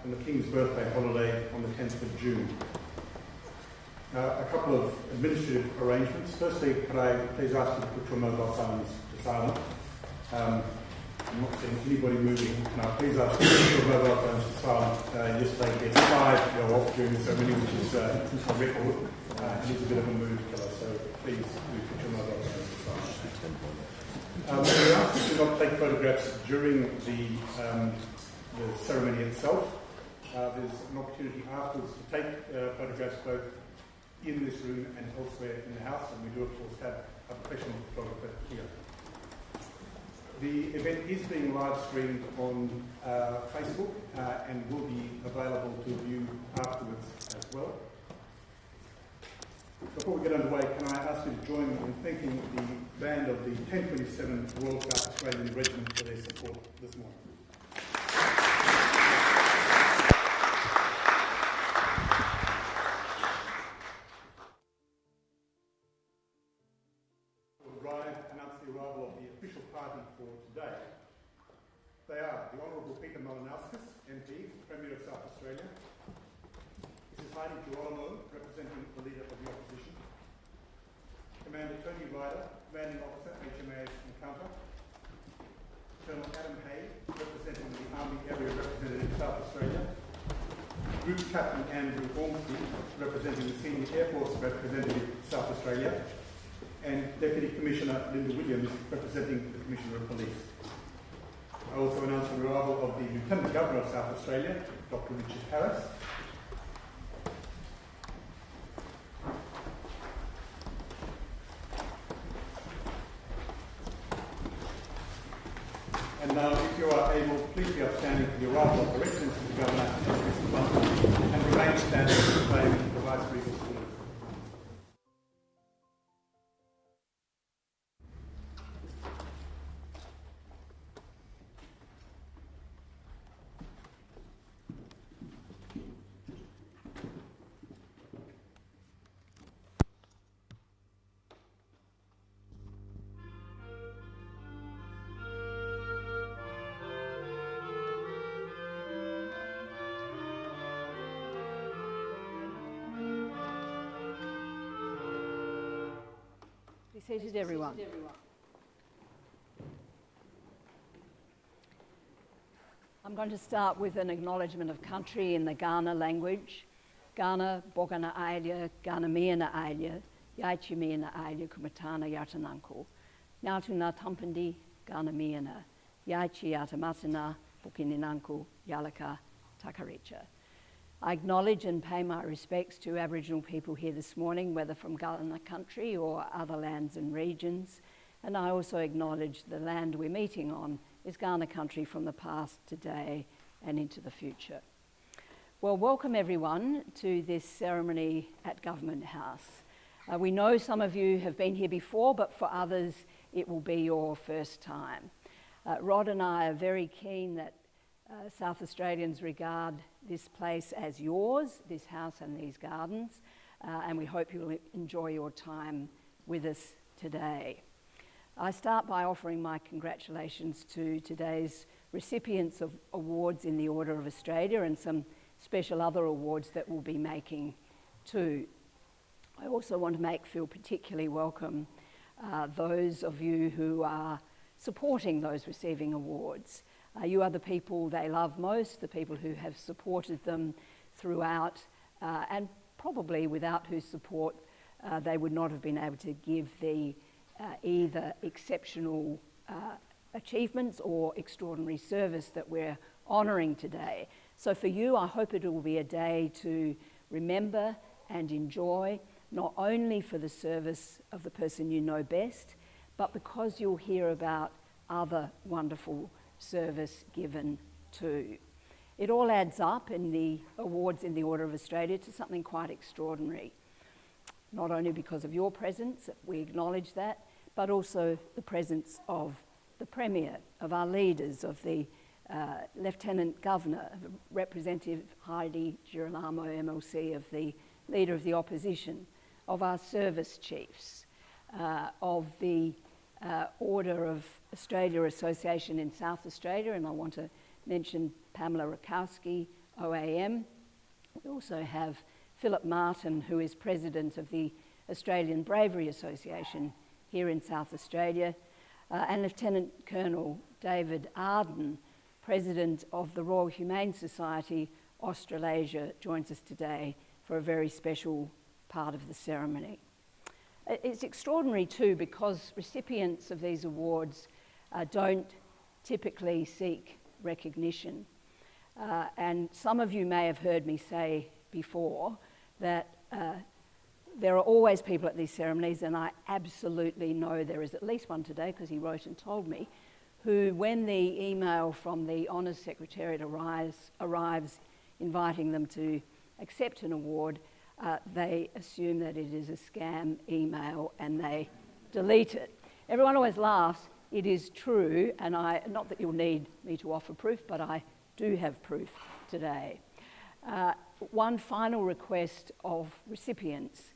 and the King's birthday holiday on the 10th of June. A couple of administrative arrangements. Firstly, could I please ask you to put your mobile phones to silent? I'm not seeing anybody moving. Can I please ask you to put your mobile phones to silent? Yesterday, there's 5 go off during the ceremony, which is a record. It is a bit of a mood killer, so please do put your mobile phones to silent. We ask that you not take photographs during the ceremony itself. There's an opportunity afterwards to take photographs both in this room and elsewhere in the house, and we do of course have a professional photographer here. The event is being live streamed on Facebook and will be available to view afterwards as well. Before we get underway, can I ask you to join me in thanking the band of the 1027 Royal South Australian Regiment for their support this morning. Announce the arrival of the official party for today. They are the Honourable Peter Malinauskas, MP, Premier of South Australia; Mrs. Heidi Girolamo, representing the Leader of the Opposition; Commander Tony Ryder, Commanding Officer, HMAS Encounter; Colonel Adam Hay, representing the Army Area Representative South Australia; Group Captain Andrew Ormsby, representing the Senior Air Force Representative South Australia; and Deputy Commissioner Linda Williams, representing the Commissioner of Police. I also announce the arrival of the Lieutenant Governor of South Australia, Dr. Richard Harris. And now, if you are able, please be upstanding for the arrival of the residents of the Governor and remain standing to proclaim the Vice Regal salute. Be seated, everyone. I'm going to start with an acknowledgement of country in the Kaurna language. Kaurna, Bogana Ailya, Kaurna Miana Ailya, Yaichi Miana Ailya, Kumatana Yatananko. Nautuna Tampandi, Kaurna Miana, Yaichi Yatamatana, Bukininanko, Yalaka, Takaricha. I acknowledge and pay my respects to Aboriginal people here this morning, whether from Kaurna country or other lands and regions. And I also acknowledge the land we're meeting on is Kaurna country from the past, today, and into the future. Well, welcome everyone to this ceremony at Government House. We know some of you have been here before, but for others, it will be your first time. Rod and I are very keen that South Australians regard this place as yours, this house and these gardens, and we hope you'll enjoy your time with us today. I start by offering my congratulations to today's recipients of awards in the Order of Australia and some special other awards that we'll be making too. I also want to feel particularly welcome those of you who are supporting those receiving awards. You are the people they love most, the people who have supported them throughout, and probably without whose support they would not have been able to give the either exceptional achievements or extraordinary service that we're honouring today. So for you, I hope it will be a day to remember and enjoy, not only for the service of the person you know best, but because you'll hear about other wonderful service given too. It all adds up in the awards in the Order of Australia to something quite extraordinary, not only because of your presence, we acknowledge that, but also the presence of the Premier, of our leaders, of the Lieutenant Governor, Representative Heidi Girolamo MLC, of the Leader of the Opposition, of our service chiefs, of the Order of Australia Association in South Australia, and I want to mention Pamela Rakowski, OAM. We also have Philip Martin, who is president of the Australian Bravery Association here in South Australia, and Lieutenant Colonel David Arden, president of the Royal Humane Society Australasia, joins us today for a very special part of the ceremony. It's extraordinary too because recipients of these awards don't typically seek recognition. And some of you may have heard me say before that there are always people at these ceremonies, and I absolutely know there is at least one today because he wrote and told me, who when the email from the Honours Secretariat arrives inviting them to accept an award, they assume that it is a scam email and they delete it. Everyone always laughs. It is true, and not that you'll need me to offer proof, but I do have proof today. One final request of recipients.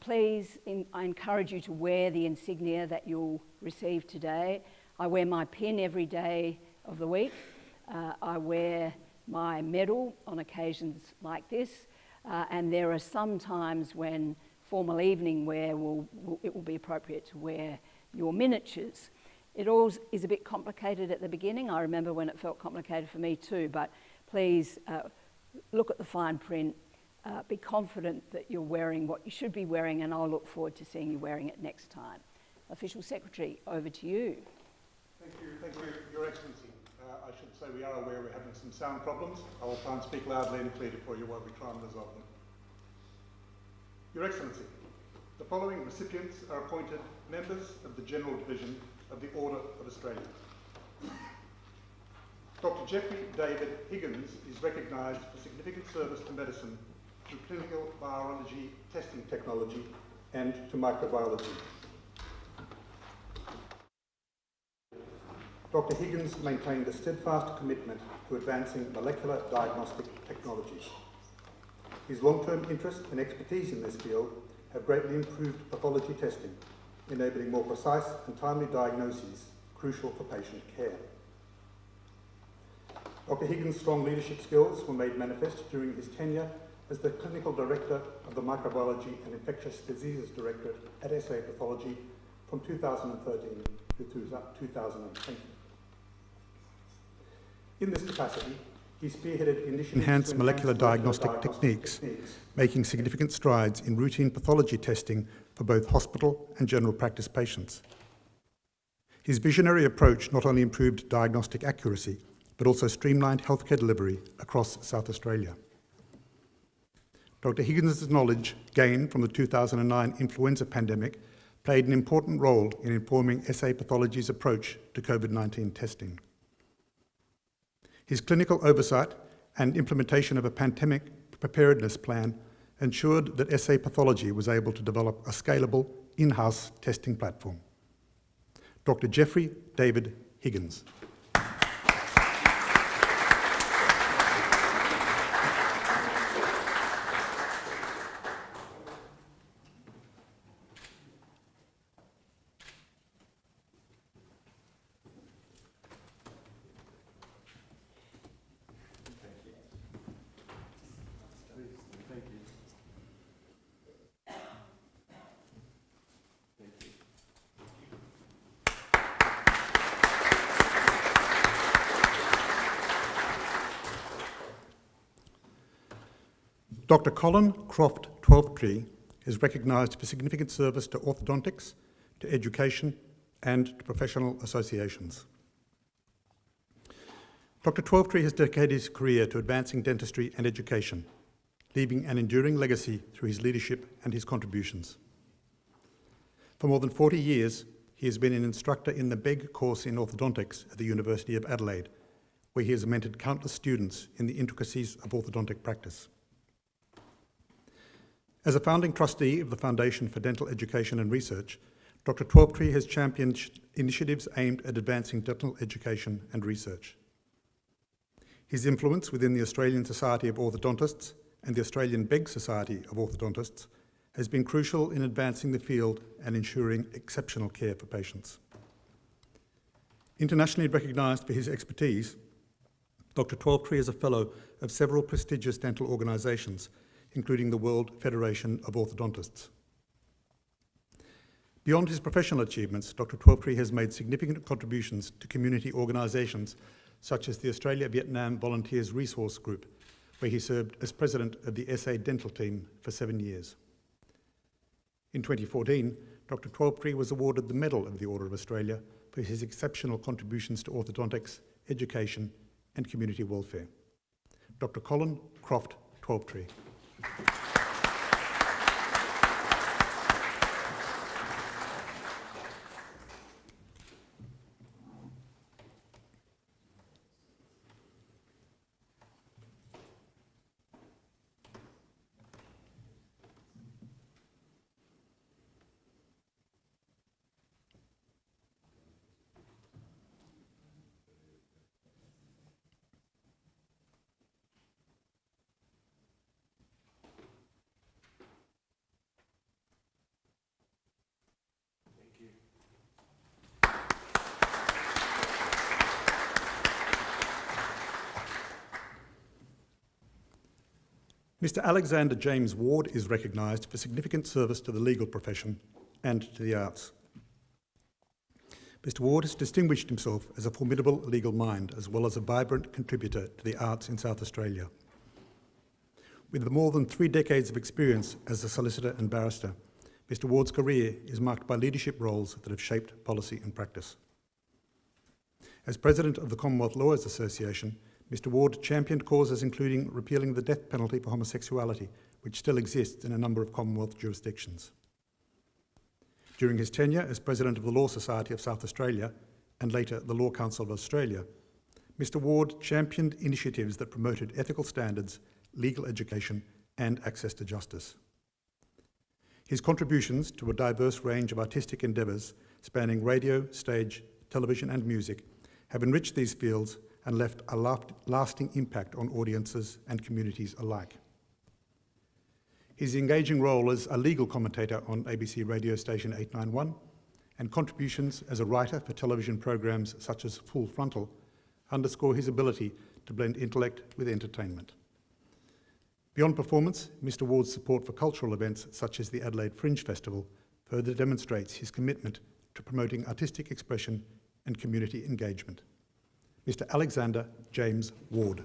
Please, I encourage you to wear the insignia that you'll receive today. I wear my pin every day of the week. I wear my medal on occasions like this, and there are some times when formal evening wear it will be appropriate to wear your miniatures. It all is a bit complicated at the beginning. I remember when it felt complicated for me too, but please look at the fine print, be confident that you're wearing what you should be wearing, and I'll look forward to seeing you wearing it next time. Official Secretary, over to you. Thank you, Your Excellency. I should say we are aware we're having some sound problems. I will try and speak loudly and clearly for you while we try and resolve them. Your Excellency, the following recipients are appointed members of the General Division of the Order of Australia. Dr. Jeffrey David Higgins is recognised for significant service to medicine through clinical virology testing technology and to microbiology. Dr. Higgins maintained a steadfast commitment to advancing molecular diagnostic technologies. His long-term interest and expertise in this field have greatly improved pathology testing, enabling more precise and timely diagnoses crucial for patient care. Dr. Higgins' strong leadership skills were made manifest during his tenure as the Clinical Director of the Microbiology and Infectious Diseases Directorate at SA Pathology from 2013 to 2020. In this capacity, he spearheaded initiatives to enhance molecular diagnostic techniques, making significant strides in routine pathology testing for both hospital and general practice patients. His visionary approach not only improved diagnostic accuracy, but also streamlined healthcare delivery across South Australia. Dr. Higgins' knowledge gained from the 2009 influenza pandemic played an important role in informing SA Pathology's approach to COVID-19 testing. His clinical oversight and implementation of a pandemic preparedness plan ensured that SA Pathology was able to develop a scalable, in-house testing platform. Dr. Jeffrey David Higgins. Dr. Colin Croft Twelftree is recognised for significant service to orthodontics, to education, and to professional associations. Dr. Twelftree has dedicated his career to advancing dentistry and education, leaving an enduring legacy through his leadership and his contributions. For more than 40 years, he has been an instructor in the BEG course in orthodontics at the University of Adelaide, where he has mentored countless students in the intricacies of orthodontic practice. As a founding trustee of the Foundation for Dental Education and Research, Dr. Twelftree has championed initiatives aimed at advancing dental education and research. His influence within the Australian Society of Orthodontists and the Australian BEG Society of Orthodontists has been crucial in advancing the field and ensuring exceptional care for patients. Internationally recognised for his expertise, Dr. Twelvetree is a fellow of several prestigious dental organisations, including the World Federation of Orthodontists. Beyond his professional achievements, Dr. Twelvetree has made significant contributions to community organisations such as the Australia-Vietnam Volunteers Resource Group, where he served as president of the SA Dental Team for 7 years. In 2014, Dr. Twelvetree was awarded the Medal of the Order of Australia for his exceptional contributions to orthodontics, education and community welfare. Dr. Colin Croft Twelvetree. Mr. Alexander James Ward is recognised for significant service to the legal profession and to the arts. Mr. Ward has distinguished himself as a formidable legal mind as well as a vibrant contributor to the arts in South Australia. With more than 3 decades of experience as a solicitor and barrister, Mr. Ward's career is marked by leadership roles that have shaped policy and practice. As president of the Commonwealth Lawyers Association, Mr. Ward championed causes including repealing the death penalty for homosexuality, which still exists in a number of Commonwealth jurisdictions. During his tenure as President of the Law Society of South Australia, and later the Law Council of Australia, Mr. Ward championed initiatives that promoted ethical standards, legal education, and access to justice. His contributions to a diverse range of artistic endeavours, spanning radio, stage, television, and music, have enriched these fields and left a lasting impact on audiences and communities alike. His engaging role as a legal commentator on ABC radio station 891 and contributions as a writer for television programs such as Full Frontal underscore his ability to blend intellect with entertainment. Beyond performance, Mr. Ward's support for cultural events such as the Adelaide Fringe Festival further demonstrates his commitment to promoting artistic expression and community engagement. Mr. Alexander James Ward.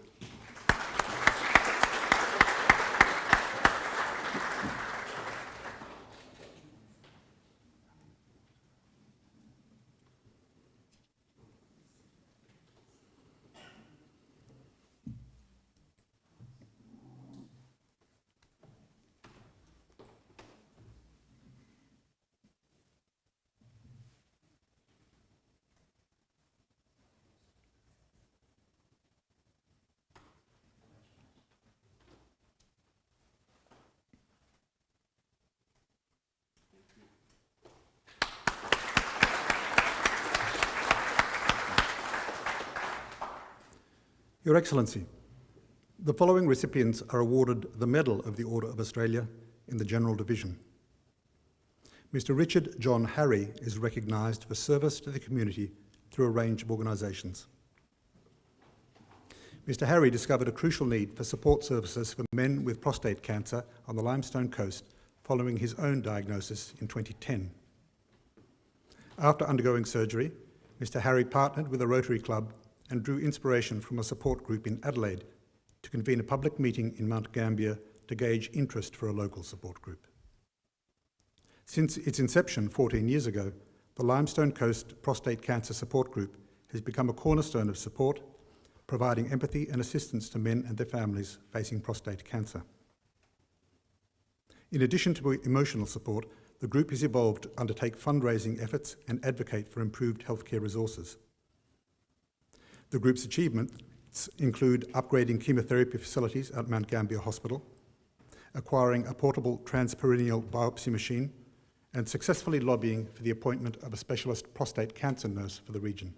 Your Excellency, the following recipients are awarded the Medal of the Order of Australia in the General Division. Mr. Richard John Harry is recognised for service to the community through a range of organisations. Mr. Harry discovered a crucial need for support services for men with prostate cancer on the Limestone Coast following his own diagnosis in 2010. After undergoing surgery, Mr. Harry partnered with a Rotary Club and drew inspiration from a support group in Adelaide to convene a public meeting in Mount Gambier to gauge interest for a local support group. Since its inception 14 years ago, the Limestone Coast Prostate Cancer Support Group has become a cornerstone of support, providing empathy and assistance to men and their families facing prostate cancer. In addition to emotional support, the group has evolved to undertake fundraising efforts and advocate for improved healthcare resources. The group's achievements include upgrading chemotherapy facilities at Mount Gambier Hospital, acquiring a portable transperineal biopsy machine, and successfully lobbying for the appointment of a specialist prostate cancer nurse for the region.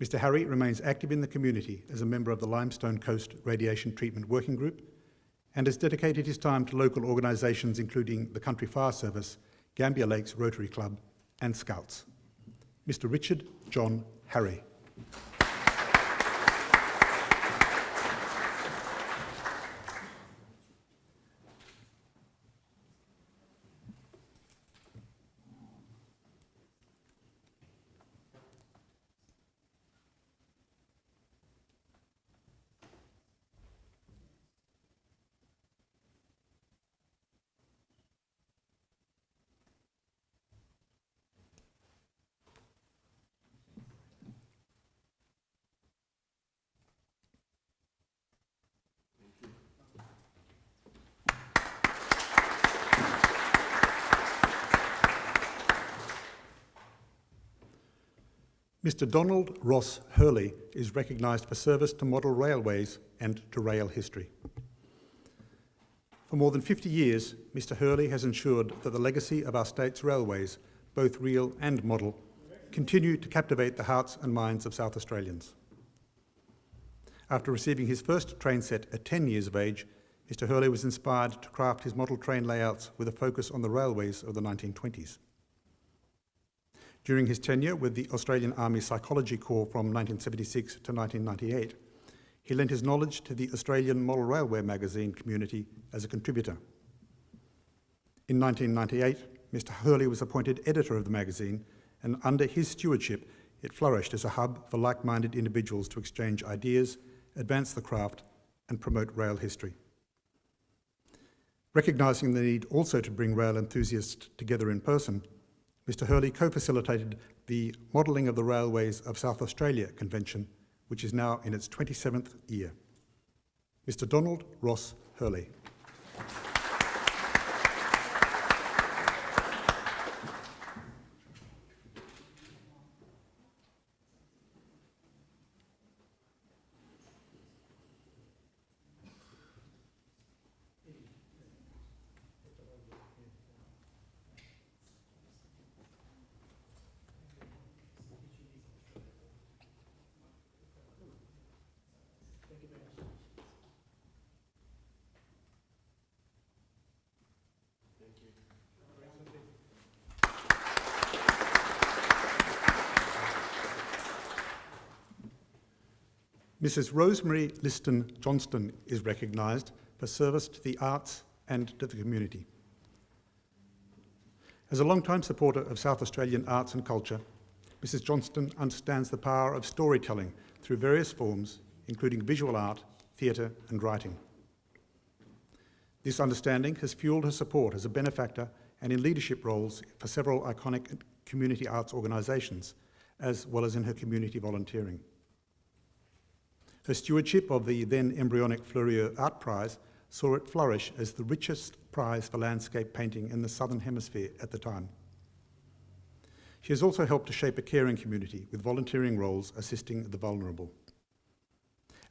Mr. Harry remains active in the community as a member of the Limestone Coast Radiation Treatment Working Group and has dedicated his time to local organisations including the Country Fire Service, Gambier Lakes Rotary Club and Scouts. Mr. Richard John Harry. Mr. Donald Ross Hurley is recognised for service to model railways and to rail history. For more than 50 years, Mr. Hurley has ensured that the legacy of our state's railways, both real and model, continue to captivate the hearts and minds of South Australians. After receiving his first train set at 10 years of age, Mr. Hurley was inspired to craft his model train layouts with a focus on the railways of the 1920s. During his tenure with the Australian Army Psychology Corps from 1976 to 1998, he lent his knowledge to the Australian Model Railway magazine community as a contributor. In 1998, Mr. Hurley was appointed editor of the magazine, and under his stewardship, it flourished as a hub for like-minded individuals to exchange ideas, advance the craft, and promote rail history. Recognising the need also to bring rail enthusiasts together in person, Mr. Hurley co-facilitated the Modelling of the Railways of South Australia convention, which is now in its 27th year. Mr. Donald Ross Hurley. Mrs. Rosemary Liston Johnston is recognised for service to the arts and to the community. As a long-time supporter of South Australian arts and culture, Mrs. Johnston understands the power of storytelling through various forms, including visual art, theatre and writing. This understanding has fuelled her support as a benefactor and in leadership roles for several iconic community arts organisations, as well as in her community volunteering. Her stewardship of the then embryonic Fleurieu Art Prize saw it flourish as the richest prize for landscape painting in the Southern Hemisphere at the time. She has also helped to shape a caring community with volunteering roles assisting the vulnerable.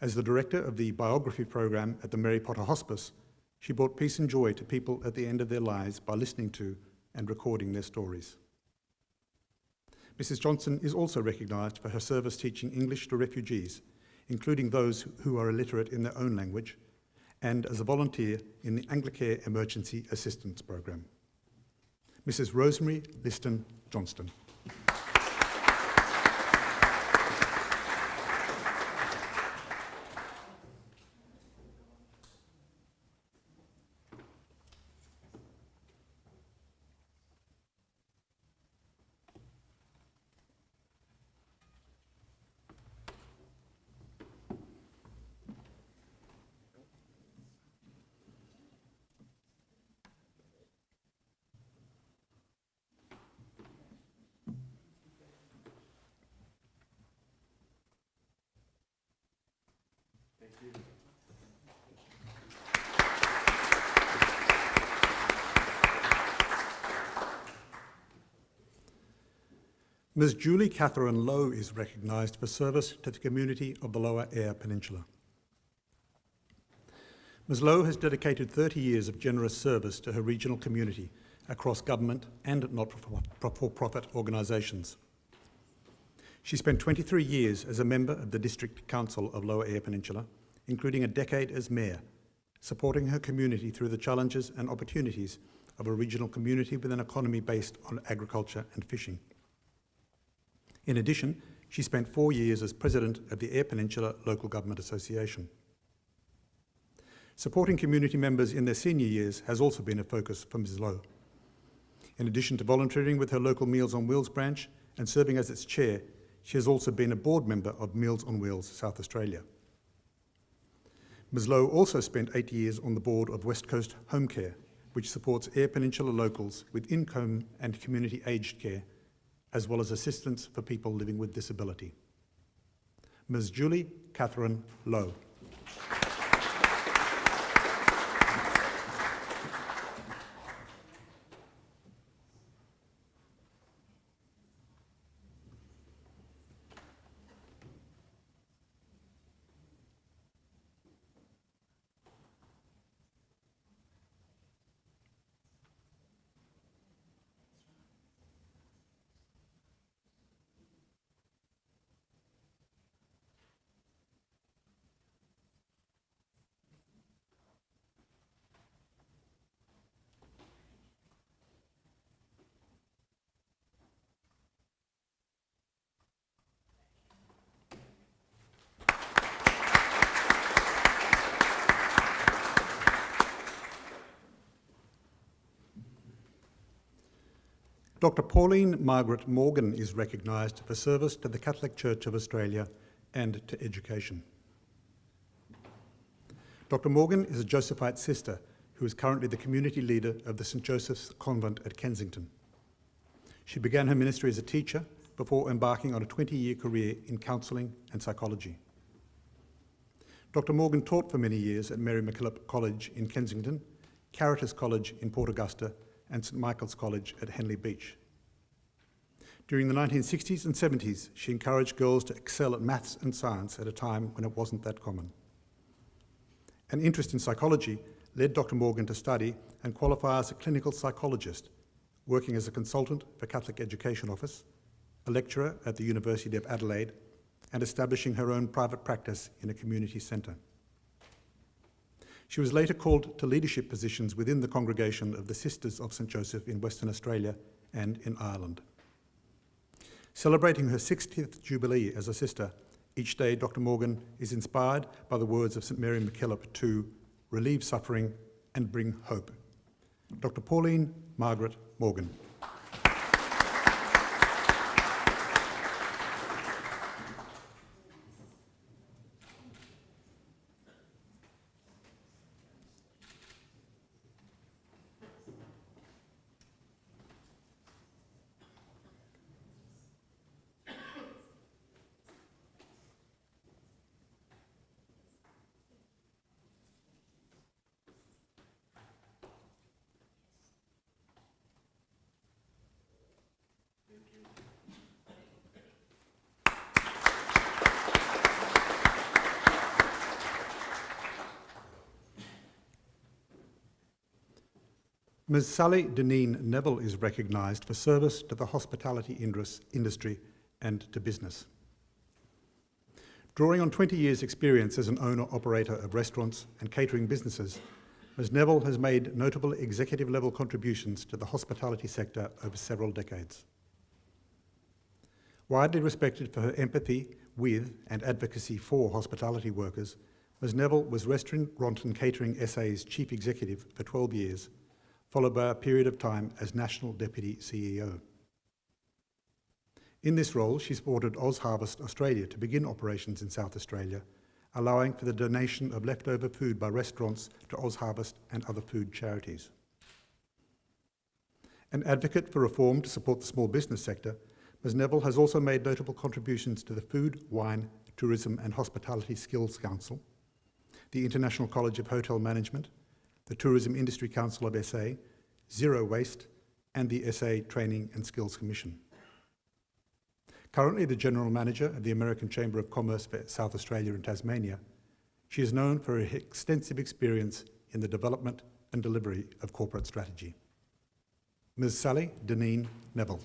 As the director of the biography program at the Mary Potter Hospice, she brought peace and joy to people at the end of their lives by listening to and recording their stories. Mrs. Johnson is also recognised for her service teaching English to refugees, including those who are illiterate in their own language, and as a volunteer in the Anglicare Emergency Assistance Program. Mrs. Rosemary Liston Johnston. Ms. Julie Catherine Lowe is recognised for service to the community of the Lower Eyre Peninsula. Ms. Lowe has dedicated 30 years of generous service to her regional community across government and not-for-profit organisations. She spent 23 years as a member of the District Council of Lower Eyre Peninsula, including a decade as Mayor, supporting her community through the challenges and opportunities of a regional community with an economy based on agriculture and fishing. In addition, she spent 4 years as President of the Eyre Peninsula Local Government Association. Supporting community members in their senior years has also been a focus for Ms. Lowe. In addition to volunteering with her local Meals on Wheels branch and serving as its chair, she has also been a board member of Meals on Wheels South Australia. Ms. Lowe also spent 8 years on the board of West Coast Home Care, which supports Eyre Peninsula locals with in-home and community aged care, as well as assistance for people living with disability. Ms. Julie Catherine Lowe. Dr. Pauline Margaret Morgan is recognised for service to the Catholic Church of Australia and to education. Dr. Morgan is a Josephite sister who is currently the community leader of the St Joseph's Convent at Kensington. She began her ministry as a teacher before embarking on a 20-year career in counselling and psychology. Dr. Morgan taught for many years at Mary MacKillop College in Kensington, Caritas College in Port Augusta, and St Michael's College at Henley Beach. During the 1960s and 70s, she encouraged girls to excel at maths and science at a time when it wasn't that common. An interest in psychology led Dr. Morgan to study and qualify as a clinical psychologist, working as a consultant for Catholic Education Office, a lecturer at the University of Adelaide, and establishing her own private practice in a community centre. She was later called to leadership positions within the congregation of the Sisters of St Joseph in Western Australia and in Ireland. Celebrating her 60th Jubilee as a sister, each day Dr. Morgan is inspired by the words of St Mary MacKillop to relieve suffering and bring hope. Dr. Pauline Margaret Morgan. Ms. Sally Deneen Neville is recognised for service to the hospitality industry and to business. Drawing on 20 years' experience as an owner-operator of restaurants and catering businesses, Ms. Neville has made notable executive-level contributions to the hospitality sector over several decades. Widely respected for her empathy with and advocacy for hospitality workers, Ms. Neville was Restaurant and Catering SA's Chief Executive for 12 years, followed by a period of time as National Deputy CEO. In this role, she supported OzHarvest Australia to begin operations in South Australia, allowing for the donation of leftover food by restaurants to OzHarvest and other food charities. An advocate for reform to support the small business sector, Ms. Neville has also made notable contributions to the Food, Wine, Tourism and Hospitality Skills Council, the International College of Hotel Management, the Tourism Industry Council of SA, Zero Waste, and the SA Training and Skills Commission. Currently the General Manager of the American Chamber of Commerce for South Australia and Tasmania, she is known for her extensive experience in the development and delivery of corporate strategy. Ms. Sally Deneen Neville.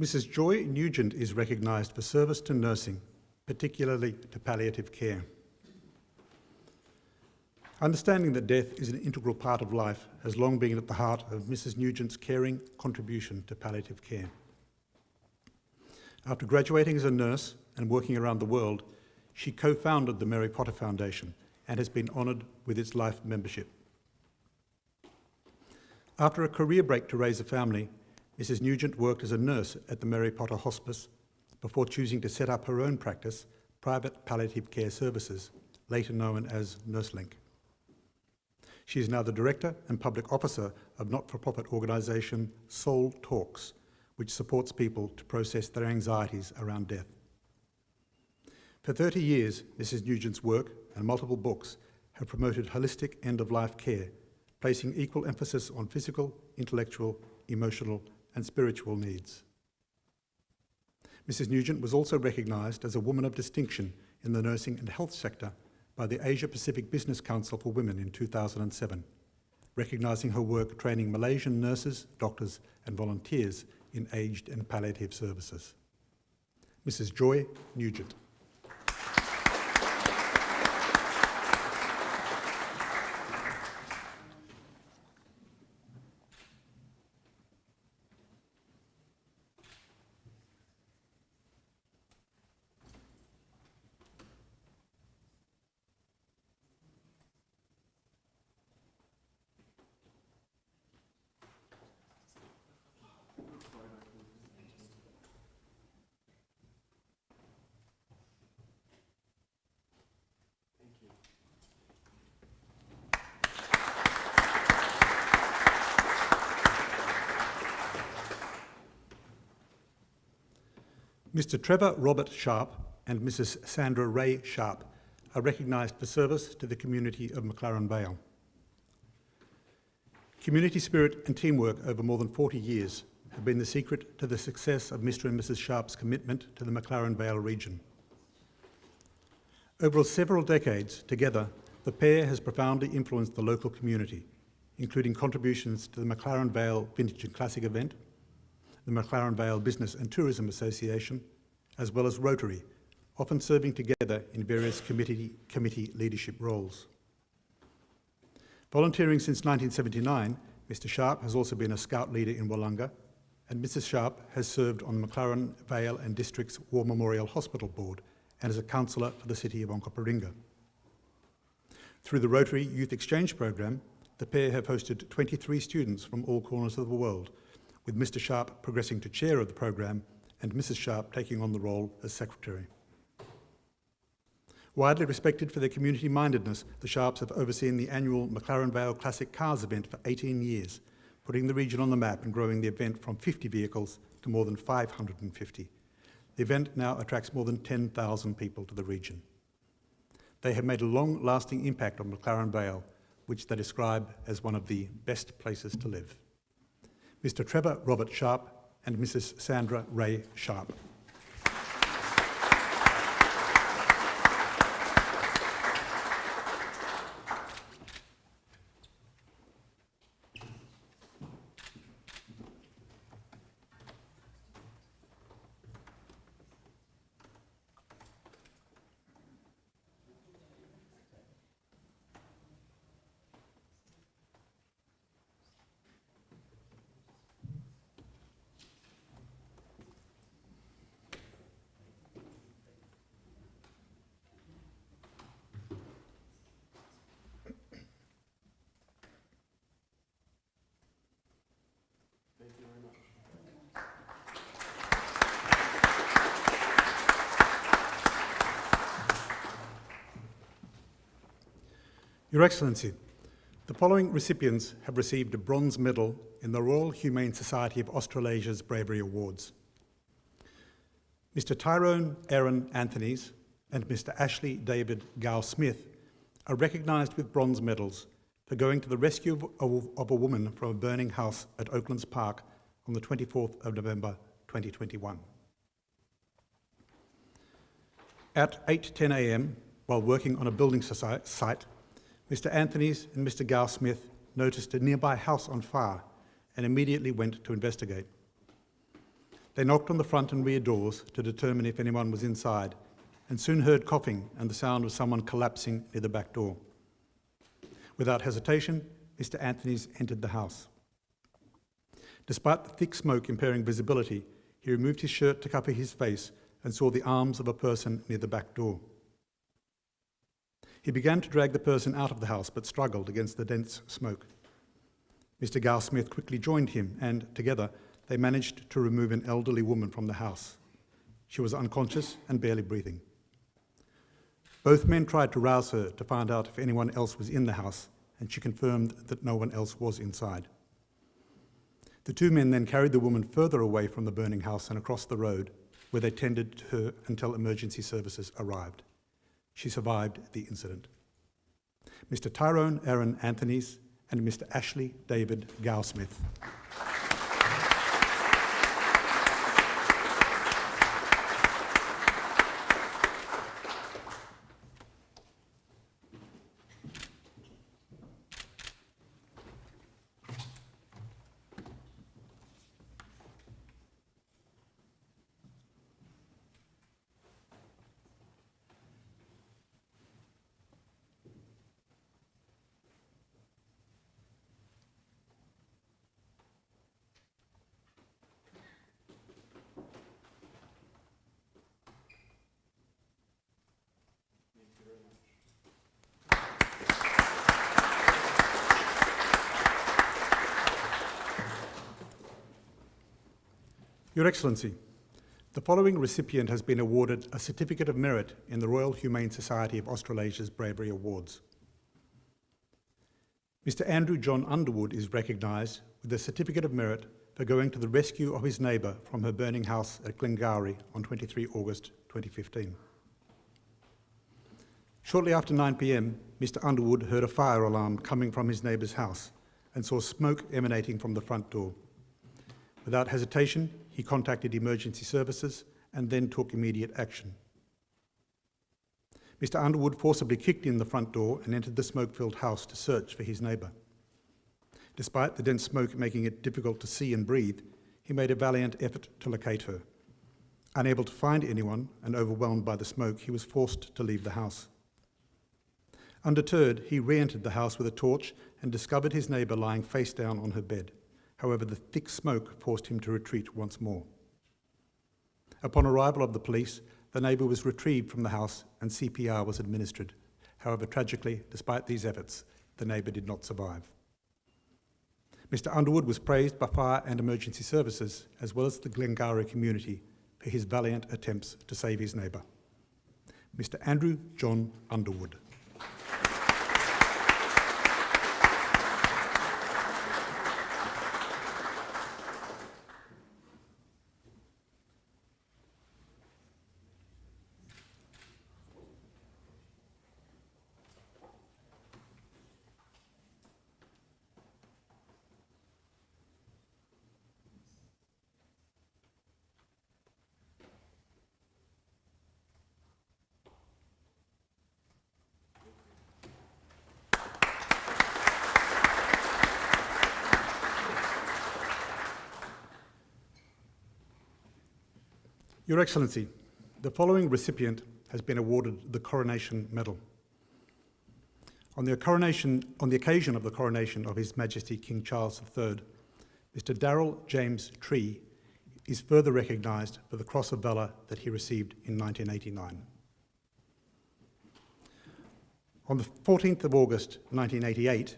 Mrs. Joy Nugent is recognised for service to nursing, particularly to palliative care. Understanding that death is an integral part of life has long been at the heart of Mrs. Nugent's caring contribution to palliative care. After graduating as a nurse and working around the world, she co-founded the Mary Potter Foundation and has been honoured with its life membership. After a career break to raise a family, Mrs. Nugent worked as a nurse at the Mary Potter Hospice before choosing to set up her own practice, Private Palliative Care Services, later known as NurseLink. She is now the Director and Public Officer of not-for-profit organisation Soul Talks, which supports people to process their anxieties around death. For 30 years, Mrs. Nugent's work and multiple books have promoted holistic end-of-life care, placing equal emphasis on physical, intellectual, emotional and spiritual needs. Mrs. Nugent was also recognised as a woman of distinction in the nursing and health sector by the Asia Pacific Business Council for Women in 2007, recognising her work training Malaysian nurses, doctors and volunteers in aged and palliative services. Mrs. Joy Nugent. Mr. Trevor Robert Sharp and Mrs. Sandra Ray Sharp are recognised for service to the community of McLaren Vale. Community spirit and teamwork over more than 40 years have been the secret to the success of Mr. and Mrs. Sharp's commitment to the McLaren Vale region. Over several decades together, the pair has profoundly influenced the local community, including contributions to the McLaren Vale Vintage and Classic event, the McLaren Vale Business and Tourism Association, as well as Rotary, often serving together in various committee leadership roles. Volunteering since 1979, Mr. Sharp has also been a scout leader in Wollonga, and Mrs. Sharp has served on the McLaren Vale and District's War Memorial Hospital Board and as a councillor for the city of Onkaparinga. Through the Rotary Youth Exchange Program, the pair have hosted 23 students from all corners of the world, with Mr. Sharp progressing to chair of the program and Mrs. Sharp taking on the role as secretary. Widely respected for their community mindedness, the Sharps have overseen the annual McLaren Vale Classic Cars event for 18 years, putting the region on the map and growing the event from 50 vehicles to more than 550. The event now attracts more than 10,000 people to the region. They have made a long-lasting impact on McLaren Vale, which they describe as one of the best places to live. Mr. Trevor Robert Sharp and Mrs. Sandra Ray Sharp. Your Excellency, the following recipients have received a bronze medal in the Royal Humane Society of Australasia's Bravery Awards. Mr. Tyrone Aaron Anthonys and Mr. Ashley David Gow-Smith are recognised with bronze medals for going to the rescue of a woman from a burning house at Oaklands Park on the 24th of November 2021. At 8:10 a.m, while working on a building site, Mr. Anthonys and Mr. Gow-Smith noticed a nearby house on fire and immediately went to investigate. They knocked on the front and rear doors to determine if anyone was inside and soon heard coughing and the sound of someone collapsing near the back door. Without hesitation, Mr. Anthonys entered the house. Despite the thick smoke impairing visibility, he removed his shirt to cover his face and saw the arms of a person near the back door. He began to drag the person out of the house but struggled against the dense smoke. Mr. Gow-Smith quickly joined him and, together, they managed to remove an elderly woman from the house. She was unconscious and barely breathing. Both men tried to rouse her to find out if anyone else was in the house, and she confirmed that no one else was inside. The two men then carried the woman further away from the burning house and across the road, where they tended to her until emergency services arrived. She survived the incident. Mr. Tyrone Aaron Anthonys and Mr. Ashley David Gow-Smith. Your Excellency, the following recipient has been awarded a Certificate of Merit in the Royal Humane Society of Australasia's Bravery Awards. Mr. Andrew John Underwood is recognised with a Certificate of Merit for going to the rescue of his neighbour from her burning house at Glengarry on 23 August 2015. Shortly after 9 p.m, Mr. Underwood heard a fire alarm coming from his neighbour's house and saw smoke emanating from the front door. Without hesitation, he contacted emergency services and then took immediate action. Mr. Underwood forcibly kicked in the front door and entered the smoke-filled house to search for his neighbour. Despite the dense smoke making it difficult to see and breathe, he made a valiant effort to locate her. Unable to find anyone and overwhelmed by the smoke, he was forced to leave the house. Undeterred, he re-entered the house with a torch and discovered his neighbour lying face down on her bed. However, the thick smoke forced him to retreat once more. Upon arrival of the police, the neighbour was retrieved from the house and CPR was administered. However, tragically, despite these efforts, the neighbour did not survive. Mr. Underwood was praised by fire and emergency services, as well as the Glengarry community, for his valiant attempts to save his neighbour. Mr. Andrew John Underwood. Your Excellency, the following recipient has been awarded the Coronation Medal. On the occasion of the coronation of His Majesty King Charles III, Mr. Darrell James Tree is further recognised for the Cross of Valour that he received in 1989. On the 14th of August 1988,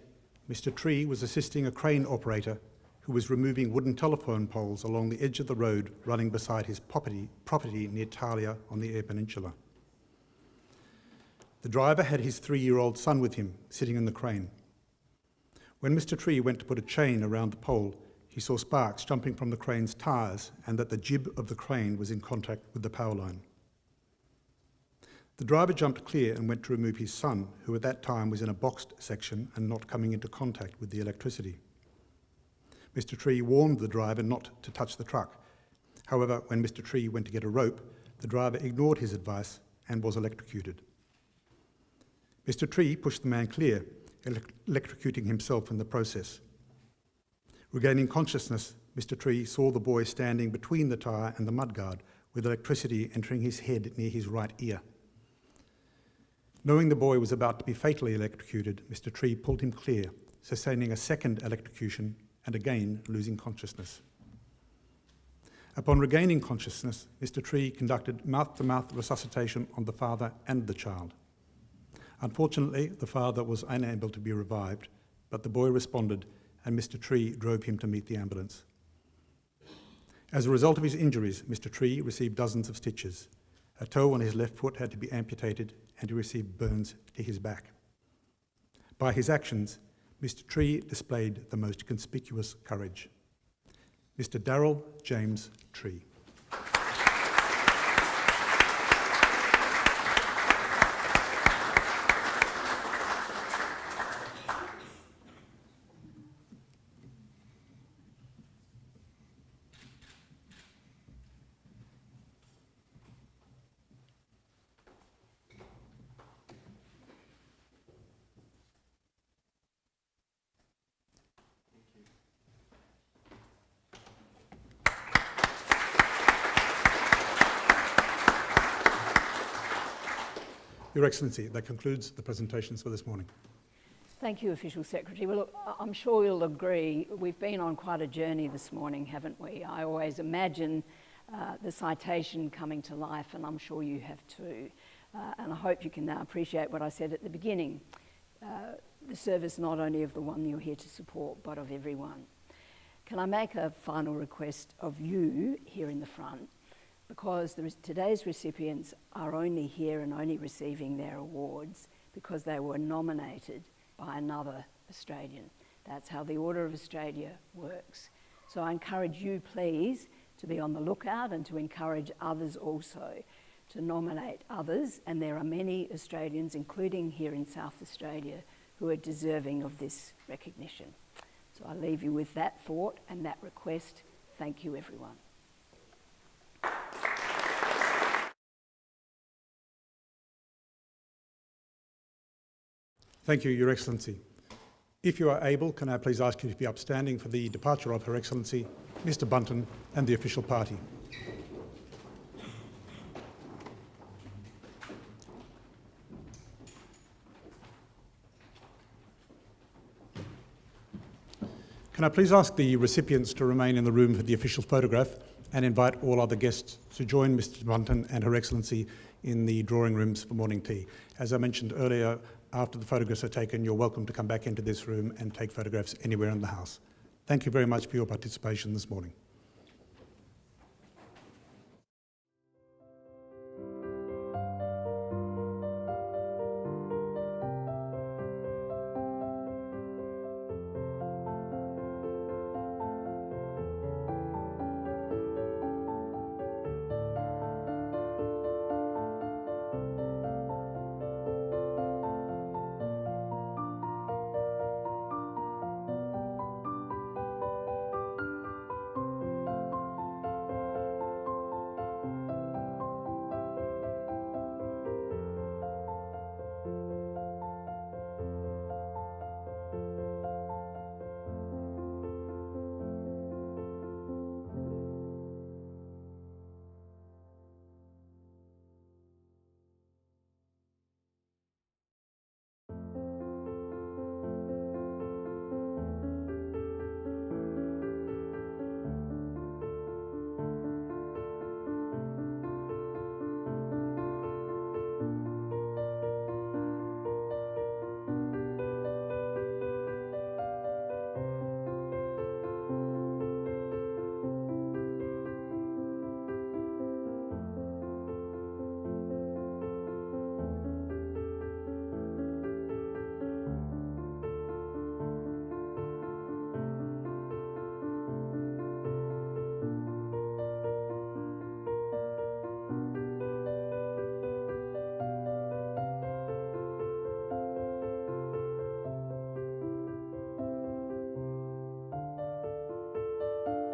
Mr. Tree was assisting a crane operator who was removing wooden telephone poles along the edge of the road running beside his property near Talia on the Eyre Peninsula. The driver had his 3-year-old son with him, sitting in the crane. When Mr. Tree went to put a chain around the pole, he saw sparks jumping from the crane's tyres and that the jib of the crane was in contact with the power line. The driver jumped clear and went to remove his son, who at that time was in a boxed section and not coming into contact with the electricity. Mr. Tree warned the driver not to touch the truck. However, when Mr. Tree went to get a rope, the driver ignored his advice and was electrocuted. Mr. Tree pushed the man clear, electrocuting himself in the process. Regaining consciousness, Mr. Tree saw the boy standing between the tyre and the mudguard, with electricity entering his head near his right ear. Knowing the boy was about to be fatally electrocuted, Mr. Tree pulled him clear, sustaining a second electrocution and again losing consciousness. Upon regaining consciousness, Mr. Tree conducted mouth-to-mouth resuscitation on the father and the child. Unfortunately, the father was unable to be revived, but the boy responded and Mr. Tree drove him to meet the ambulance. As a result of his injuries, Mr. Tree received dozens of stitches. A toe on his left foot had to be amputated and he received burns to his back. By his actions, Mr. Tree displayed the most conspicuous courage. Mr. Darrell James Tree. Your Excellency, that concludes the presentations for this morning. Thank you, Official Secretary. Well, look, I'm sure you'll agree, we've been on quite a journey this morning, haven't we? I always imagine the citation coming to life, and I'm sure you have too. And I hope you can now appreciate what I said at the beginning. The service not only of the one you're here to support, but of everyone. Can I make a final request of you here in the front? Because today's recipients are only here and only receiving their awards because they were nominated by another Australian. That's how the Order of Australia works. So I encourage you, please, to be on the lookout and to encourage others also to nominate others. And there are many Australians, including here in South Australia, who are deserving of this recognition. So I leave you with that thought and that request. Thank you, everyone. Thank you, Your Excellency. If you are able, can I please ask you to be upstanding for the departure of Her Excellency, Mr. Bunton, and the official party. Can I please ask the recipients to remain in the room for the official photograph and invite all other guests to join Mr. Bunton and Her Excellency in the drawing rooms for morning tea. As I mentioned earlier, after the photographs are taken, you're welcome to come back into this room and take photographs anywhere in the house. Thank you very much for your participation this morning.